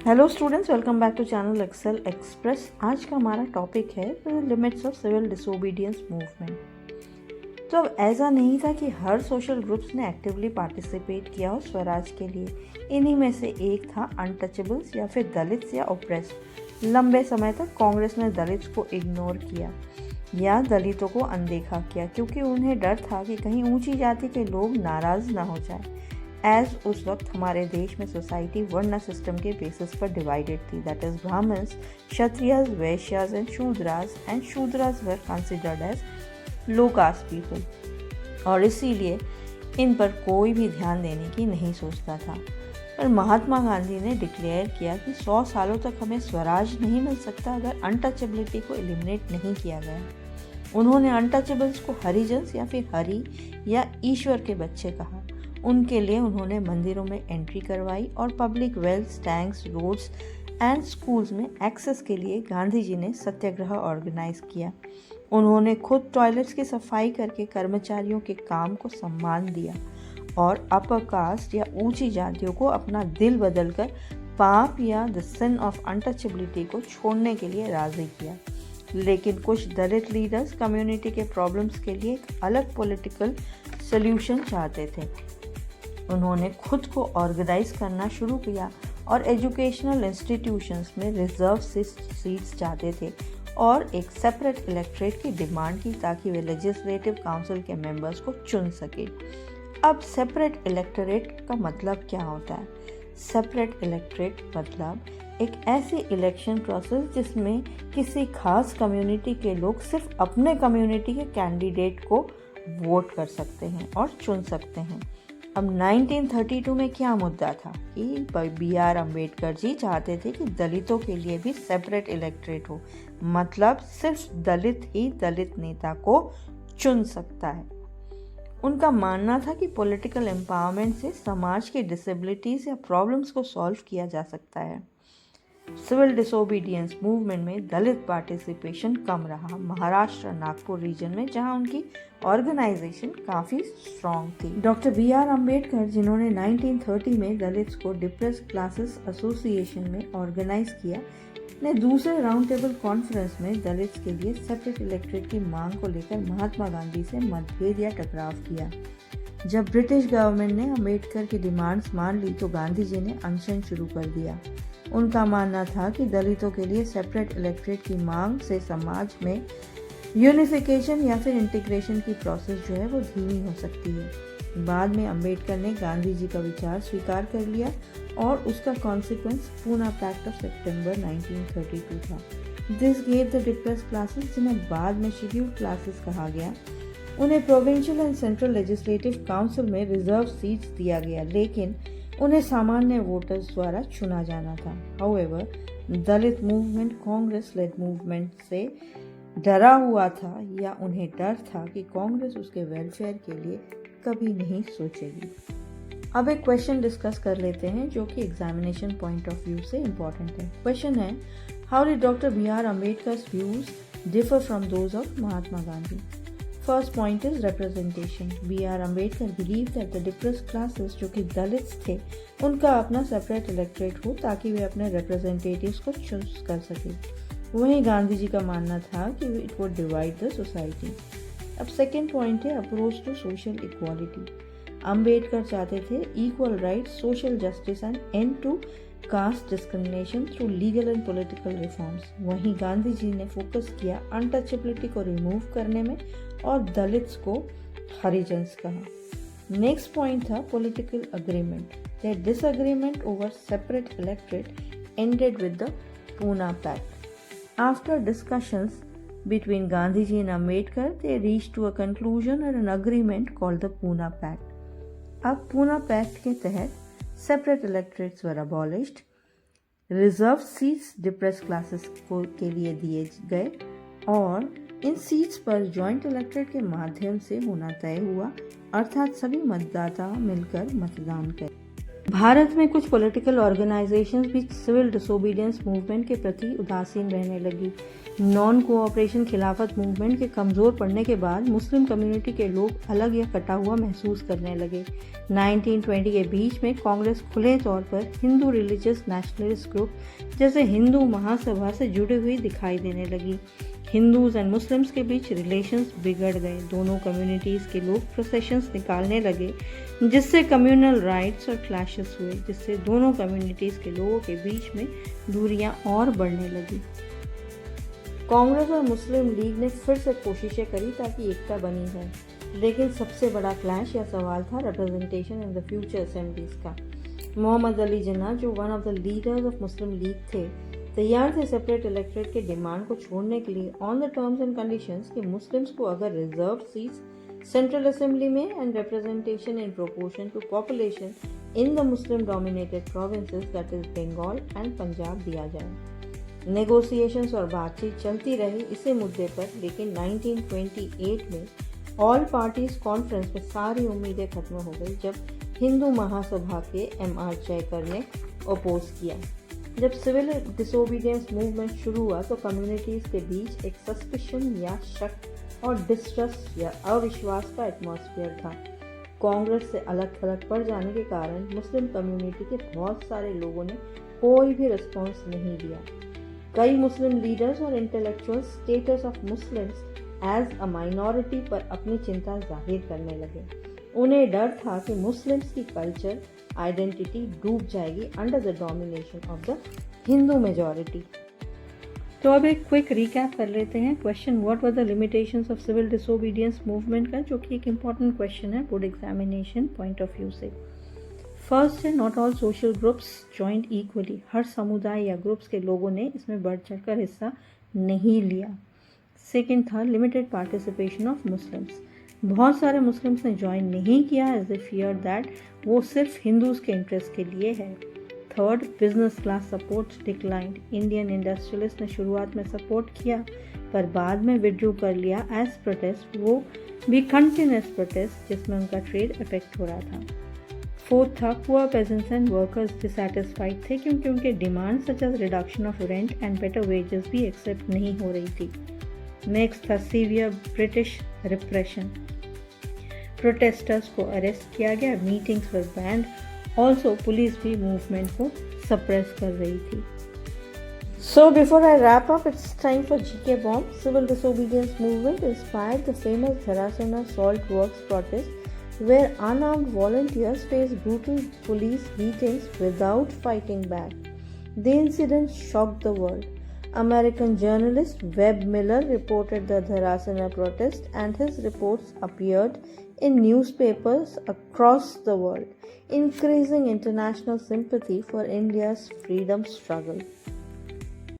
Hello students, welcome back to channel Excel Express. आज का हमारा टॉपिक है limits of civil disobedience movement. तो अब ऐसा नहीं था कि हर सोशल ग्रुप्स ने एक्टिवली पार्टिसिपेट किया हो स्वराज के लिए। इन्हीं में से एक था अनटचेबल्स या फिर दलित्स या ओप्रेस्ड। लंबे समय तक कांग्रेस ने दलित्स को इग्नोर किया या दलितों को अनदेखा किया, क्योंकि उन्हें डर था कि कहीं ऊंची जाति के लोग नाराज ना हो जाए। एज उस वक्त हमारे देश में सोसाइटी वर्ण सिस्टम के बेसिस पर डिवाइडेड थी, that is Brahmins, Kshatriyas, Vaishyas and Shudras were considered as low caste people, और इसीलिए इन पर कोई भी ध्यान देने की नहीं सोचता था। पर महात्मा गांधी ने डिक्लेयर किया कि 100 सालों तक हमें स्वराज नहीं मिल सकता अगर अनटचेबिलिटी को एलिमिनेट नहीं किया गया। उन्होंने अनटचेबल्स को हरिजन्स या फिर हरि या ईश्वर के बच्चे कहा। उनके लिए उन्होंने मंदिरों में एंट्री करवाई और public wells, tanks, roads and schools में एक्सेस के लिए गांधी जी ने सत्याग्रह ऑर्गेनाइज किया। उन्होंने खुद टॉयलेट्स की सफाई करके कर्मचारियों के काम को सम्मान दिया और अपर कास्ट या ऊंची जातियों को अपना दिल बदलकर पाप या द सिन ऑफ अनटचेबिलिटी को छोड़ने के लिए राजी किया। लेकिन कुछ दलित लीडर्स कम्युनिटी के प्रॉब्लम्स के लिए एक अलग पॉलिटिकल सोल्यूशन चाहते थे। उन्होंने खुद को ऑर्गेनाइज करना शुरू किया और एजुकेशनल इंस्टीट्यूशंस में रिजर्व सीट्स चाहते थे और एक सेपरेट इलेक्ट्रेट की डिमांड की ताकि वे लेजिस्लेटिव काउंसिल के मेंबर्स को चुन सके। अब सेपरेट इलेक्टोरेट का मतलब क्या होता है? सेपरेट इलेक्टोरेट मतलब एक ऐसी इलेक्शन प्रोसेस जिसमें किसी खास कम्युनिटी के लोग सिर्फ अपने कम्युनिटी के कैंडिडेट को वोट कर सकते हैं और चुन सकते हैं। अब 1932 में क्या मुद्दा था कि B.R. अम्बेडकर जी चाहते थे कि दलितों के लिए भी सेपरेट इलेक्टोरेट हो, मतलब सिर्फ दलित ही दलित नेता को चुन सकता है। उनका मानना था कि पॉलिटिकल एम्पावरमेंट से समाज की डिसेबिलिटीज या प्रॉब्लम्स को सॉल्व किया जा सकता है। सिविल डिसोबीडियंस मूवमेंट में दलित पार्टिसिपेशन कम रहा महाराष्ट्र नागपुर रीजन में, जहां उनकी ऑर्गेनाइजेशन काफ़ी स्ट्रॉन्ग थी। Doctor B.R. अम्बेडकर, जिन्होंने 1930 में दलित्स को डिप्रेस्ड क्लासेस एसोसिएशन में ऑर्गेनाइज किया, ने दूसरे राउंड टेबल कॉन्फ्रेंस में दलित्स के लिए सेपरेट इलेक्टोरेट की मांग को लेकर महात्मा गांधी से मतभेद या टकराव किया। जब ब्रिटिश गवर्नमेंट ने अम्बेडकर की डिमांड्स मान ली तो गांधी जी ने अनशन शुरू कर दिया। उनका मानना था कि दलितों के लिए सेपरेट इलेक्टोरेट की मांग से समाज में यूनिफिकेशन या फिर इंटीग्रेशन की प्रोसेस जो है वो धीमी हो सकती है। बाद में अम्बेडकर ने गांधी जी का विचार स्वीकार कर लिया और उसका कॉन्सिक्वेंस पूना पैक्ट ऑफ सितंबर 1932 था। This gave the depressed classes, जिन्हें बाद में शेड्यूल्ड क्लासेस कहा गया, उन्हें provincial and central legislative council में रिजर्व सीट्स दिया गया, लेकिन उन्हें सामान्य वोटर्स द्वारा चुना जाना था। हाउएवर, दलित मूवमेंट कांग्रेस लेड मूवमेंट से डरा हुआ था या उन्हें डर था कि कांग्रेस उसके वेलफेयर के लिए कभी नहीं सोचेगी। अब एक क्वेश्चन डिस्कस कर लेते हैं जो कि एग्जामिनेशन पॉइंट ऑफ व्यू से इम्पोर्टेंट है। क्वेश्चन है, how did doctor B.R. Ambedkar's views differ from those of Mahatma Gandhi? First point is representation. B.R. Ambedkar believed that the depressed classes, जो कि दलित्स थे, उनका अपना सेपरेट इलेक्टोरेट हो ताकि वे अपने रिप्रेजेंटेटिव्स को चूज कर सके। वहीं गांधी जी का मानना था कि it would divide the society. अब सेकेंड पॉइंट है approach to social equality. Ambedkar चाहते थे equal right, social justice and end to caste discrimination through legal and political reforms. वहीं गांधी जी ने फोकस किया अनटचेबिलिटी को रिमूव करने में और दलित्स को हरिजन्स कहा। नेक्स्ट पॉइंट था political agreement. Their disagreement over separate electorate ended with the Poona pact. After discussions between Gandhiji and Ambedkar, they reached to a conclusion and an agreement called the Pune Pact. अब Poona pact के तहत separate electorates were abolished, reserve seats depressed classes के लिए दिए गए और इन seats पर जॉइंट इलेक्टोरेट के माध्यम से होना तय हुआ, अर्थात सभी मतदाता मिलकर मतदान करें। भारत में कुछ पॉलिटिकल ऑर्गेनाइजेशंस भी सिविल डिसोबीडियंस मूवमेंट के प्रति उदासीन रहने लगी। नॉन कोऑपरेशन खिलाफत मूवमेंट के कमज़ोर पड़ने के बाद मुस्लिम कम्युनिटी के लोग अलग या कटा हुआ महसूस करने लगे। 1920 के बीच में कांग्रेस खुले तौर पर हिंदू रिलीजियस नेशनलिस्ट ग्रुप जैसे हिंदू महासभा से जुड़ी हुई दिखाई देने लगी। हिंदूज एंड मुस्लिम्स के बीच रिलेशंस बिगड़ गए। दोनों कम्युनिटीज़ के लोग प्रोसेशंस निकालने लगे, जिससे कम्युनल राइट्स और क्लैशेस हुए, जिससे दोनों कम्युनिटीज़ के लोगों के बीच में दूरियां और बढ़ने लगी। कांग्रेस और मुस्लिम लीग ने फिर से कोशिशें करी ताकि एकता बनी जाए, लेकिन सबसे बड़ा क्लैश या सवाल था representation in the future assemblies का। मोहम्मद अली जिन्ना, जो one of the leaders of Muslim league थे, तैयार थे सेपरेट इलेक्टोरेट के डिमांड को छोड़ने के लिए on the terms and conditions कि मुस्लिम्स को अगर रिजर्व सीट्स सेंट्रल असेंबली में and representation in proportion to population in the Muslim dominated provinces that is Bengal and Punjab दिया जाए। नेगोशिएशंस और बातचीत चलती रही इसी मुद्दे पर, लेकिन 1928 में ऑल पार्टीज कॉन्फ्रेंस में सारी उम्मीदें खत्म हो गई जब हिंदू महासभा के M.R. जयकर ने अपोज किया। जब सिविल डिसोबीडियंस मूवमेंट शुरू हुआ तो कम्युनिटीज़ के बीच एक सस्पिशन या शक और डिस्ट्रस्ट या अविश्वास का एटमॉस्फेयर था। कांग्रेस से अलग थलग पड़ जाने के कारण मुस्लिम कम्युनिटी के बहुत सारे लोगों ने कोई भी रिस्पॉन्स नहीं दिया। कई मुस्लिम लीडर्स और intellectuals status of Muslims as a minority पर अपनी चिंता जाहिर करने लगे। उन्हें डर था कि मुस्लिम्स की कल्चर आइडेंटिटी डूब जाएगी under the domination of the Hindu majority. तो अब एक क्विक रिकैप कर लेते हैं। Question, what were the limitations of civil disobedience movement का, जो कि एक इम्पॉर्टेंट क्वेश्चन है board examination point of view से। फर्स्ट है, not all social groups joined equally. हर समुदाय या ग्रुप्स के लोगों ने इसमें बढ़ चढ़कर हिस्सा नहीं लिया। सेकेंड था, लिमिटेड पार्टिसिपेशन ऑफ मुस्लिम्स। बहुत सारे मुस्लिम्स ने ज्वाइन नहीं किया एज दे फियर दैट वो सिर्फ हिंदूज के इंटरेस्ट के लिए है। Third, business class support declined. Indian industrialist ने शुरुआत में सपोर्ट किया पर बाद में विड्रू कर लिया एज प्रोटेस्ट, वो भी कंटिन्यूस प्रोटेस्ट जिसमें उनका ट्रेड इफेक्ट हो रहा था। फोर्थ था, poor peasants and workers dissatisfied थे क्योंकि उनके demand such as reduction of rent and better wages भी एक्सेप्ट नहीं हो रही थी। नेक्स्ट था, सीवियर ब्रिटिश रिप्रेशन। प्रोटेस्टर्स को अरेस्ट किया गया, meetings were banned, also police भी मूवमेंट को सप्रेस कर रही थी। So before I wrap up, it's time for GK Bomb. Civil disobedience movement inspired the famous Dharasana Salt Works protest, where unarmed volunteers faced brutal police beatings without fighting back. The incident shocked the world. American journalist Webb Miller reported the Dharasana protest, and his reports appeared in newspapers across the world, increasing international sympathy for India's freedom struggle.